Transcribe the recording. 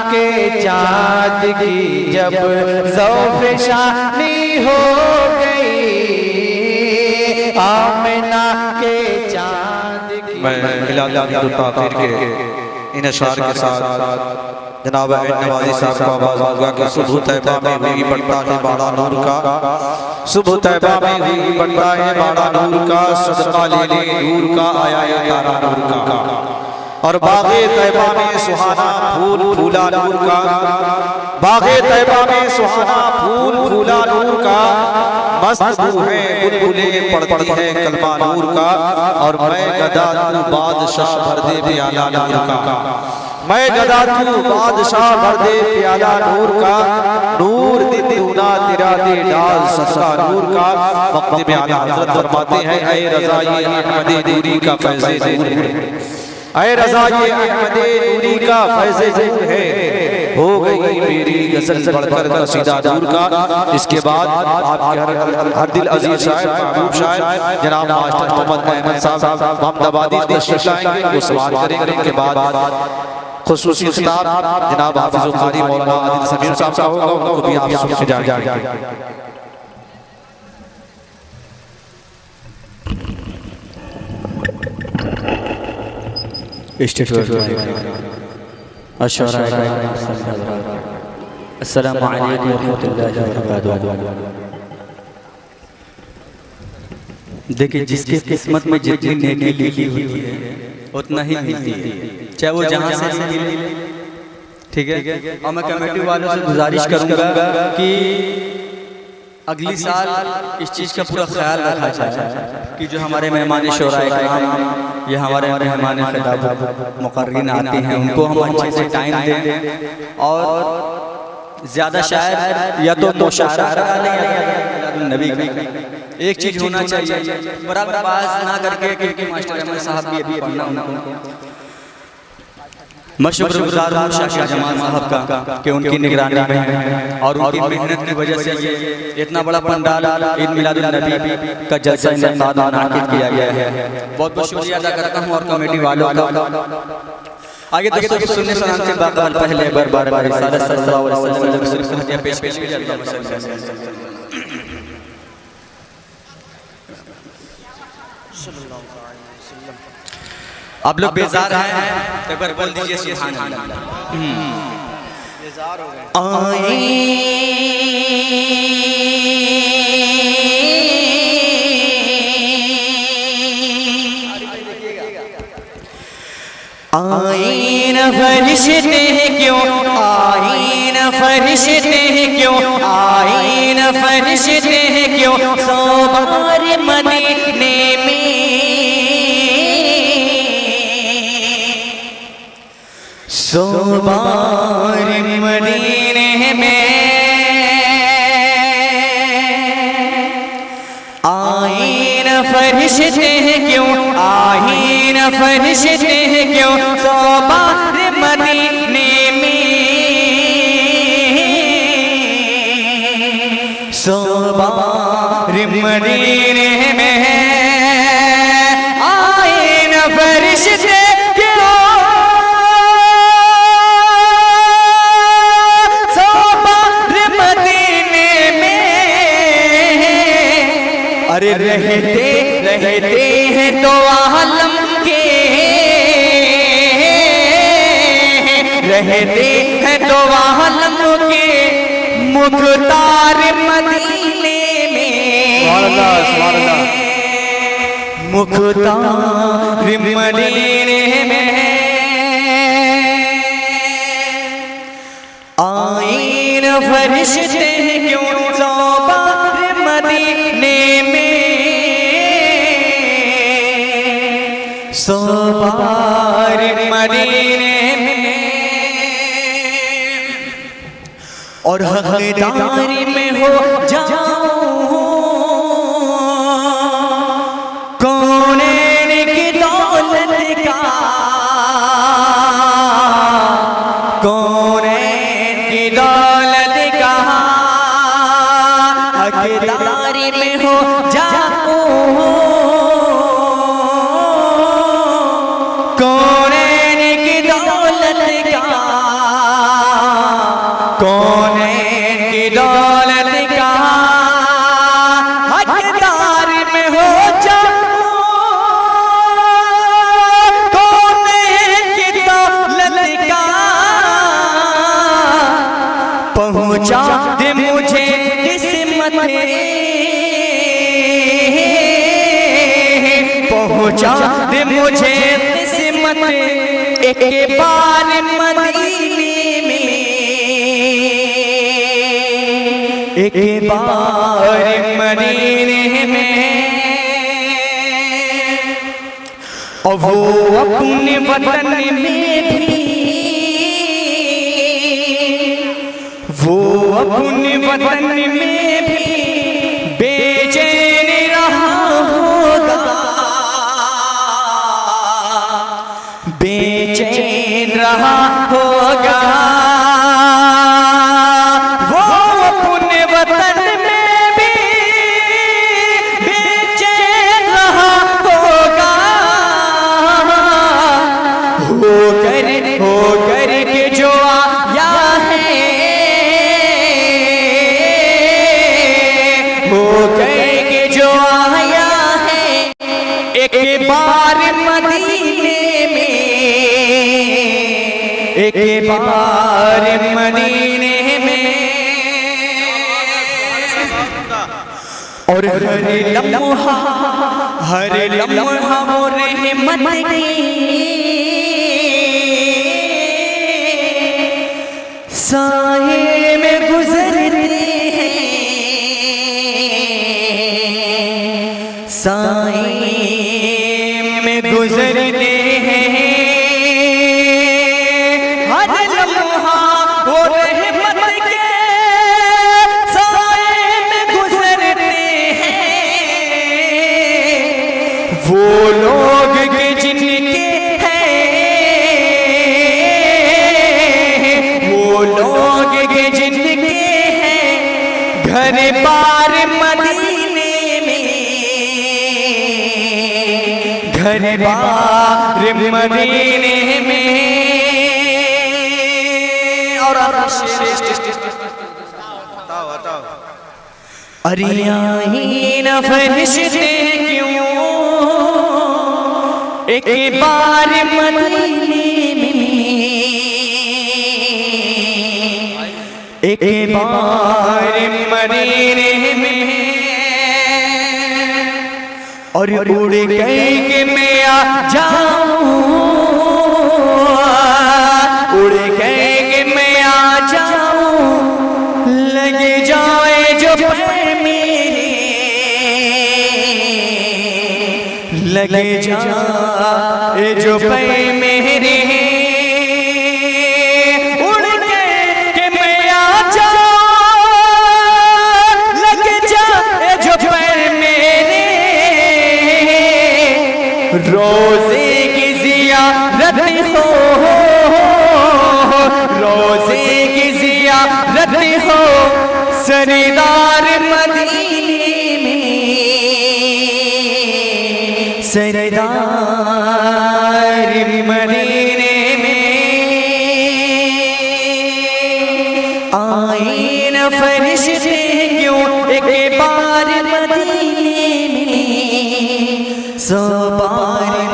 के चाँद की जब ज़ौफ़शानी हो गई, आमिना के चाँद की। मैं के इन अशार के साथ जनाब नवाजी साहब को आवाज़ दूंगा कि सुबह तैबा में हुई बढ़ता है बाड़ा नूर का, सुबह तैबा में हुई बढ़ता है बाड़ा नूर का, सदका ले ले नूर का आया है तारा नूर का, और बागे तैबा में सुहाना फूल फूला नूर का, बागे तैबा में सुहाना फूल फूला नूर का, मस्त है बुलबुलें पढ़ती है कलमा नूर का, और मैं गदा तू बादशाह भर दे प्याला नूर का, मैं गदा तू बादशाह भर दे प्याला नूर का, नूर दिन दूना तेरा दे डाल सस्ता नूर का। वक्त में आला हज़रत फरमाते हैं ऐ रज़ा ये अहमदे नूरी का फैज़े नूर है, ऐ रज़ा ये अहमदे नूरी का फैज़े नूर है, हो गई मेरी गज़ल बढ़कर कसीदा नूर का। इसके बाद आपके हर दिल अजीज शायर महबूब शायर जनाब मास्टर मोहम्मद अहमद साहब मोहम्मदाबादी तशरीफ लाएंगे, वो सवाल करेंगे। इनके बाद खुसूसी खिताब जनाब हाफिज़ कारी मौलाना आदिल समीर साहब का होगा, उनको भी आप सुन के जाएंगे। अस्सलामु अलैकुम वरहमतुल्लाहि वबरकातुहू। देखिए, जिसके किस्मत में जितनी नेकी लिखी होती है उतना ही मिलती है, चाहे वो जहाँ से मिले, ठीक है। और मैं कमेटी वालों से गुजारिश करूँगा कि अगली साल इस चीज़ का पूरा ख्याल रखा जाए कि जो हमारे मेहमान शोराए कराम ये हमारे मेहमान खिताब मुकर्रिन आते हैं, उनको हम अच्छे से टाइम दें, और ज़्यादा शायर या तो मुशायरा नबी एक चीज़ होना चाहिए, बराबर बात ना करके, क्योंकि मास्टर अहमद साहब भी अभी पढ़ना उनको मैं शुक्रगुजार हूँ शाह जमाल साहब का कि उनकी निगरानी में है, और उनकी मेहनत की वजह से ये इतना बड़ा पंडाल ईद मिलादुन नबी का जलसा इनेकाद मुनाकिद किया गया है। बहुत बहुत शुक्रिया अदा करता हूँ और कमेटी वालों का। आगे दोस्तों सुनने सलाम के बाद पहले बार रिसालत सल्लल्लाहु अलैहि वसल्लम पेश पेश किया जाता है। आप लोग बेजार हैं, एक बार बोल दीजिए सुभान अल्लाह। बेजार हो गए। आईन फरिश्ते क्यों, आईन फरिश्ते क्यों, आईन फरिश्ते क्यों, सौ बार मदीने में, सौ बार मदीने में, आईन फरिश्ते क्यों, आईन फरिश्ते क्यों, सौ बार मदीने में, सौ बार मदीने में, आईन फरिश्ते क्यों, सौ बार मदीने में। अरे रहते रहते हैं तो आलम के, रहते हैं तो आलम के, मुख्तार मदीने में, मुख्तार मदीने में, आईन फरिश्ते क्यों, सौ बार मदीने में, सौ बार मदीने में, और हकदारी में हो जाऊं कौनैन की दौलत का, कौनैन की दौलत का, हकदारी में हो जाऊं कौनैन की दौलत का, कौन की दौलत का हकदार में हो जाऊं, कौन की दौलत का पहुंचा दे मुझे किस्मत, पहुंचा दे मुझे किस्मत एक बार मदीने में, एक बार मदीने में। और वो अपने वतन में भी, वो अपने वतन में भी बेचैन रहा होगा, बेचैन रहा होगा। वो अपने वतन में भी बेचैन रहा होगा, होकर के जो आया है, होकर के जो आया है एक बार मदीने में, एक बार मदीने में। और हर लम्हा वो रहमत की साये में गुजरते हैं, साये में गुजरते हैं। हर लम्हा वो रहमत के साये में गुजरते हैं। वो लोग के जिनके हैं, वो लोग के जिनके हैं घर बार मदीने में, घर बार मदीने में। और अरे आई न फरिश्ते क्यों एक बार मदीने में, एक बार मदीने में। और उड़ गए कि मैं आ जाऊं, उड़ गए कि मैं आ जाऊं, लग जाए जो पैर मेरे, लग जाए जो पैर मेरे। रोज़े की ज़ियारत हो, रोज़े की ज़ियारत हो सरदार मदीने में, सरदार मदीने में। आए न फरिश्ते क्यों एक बार मदीने में, सो बार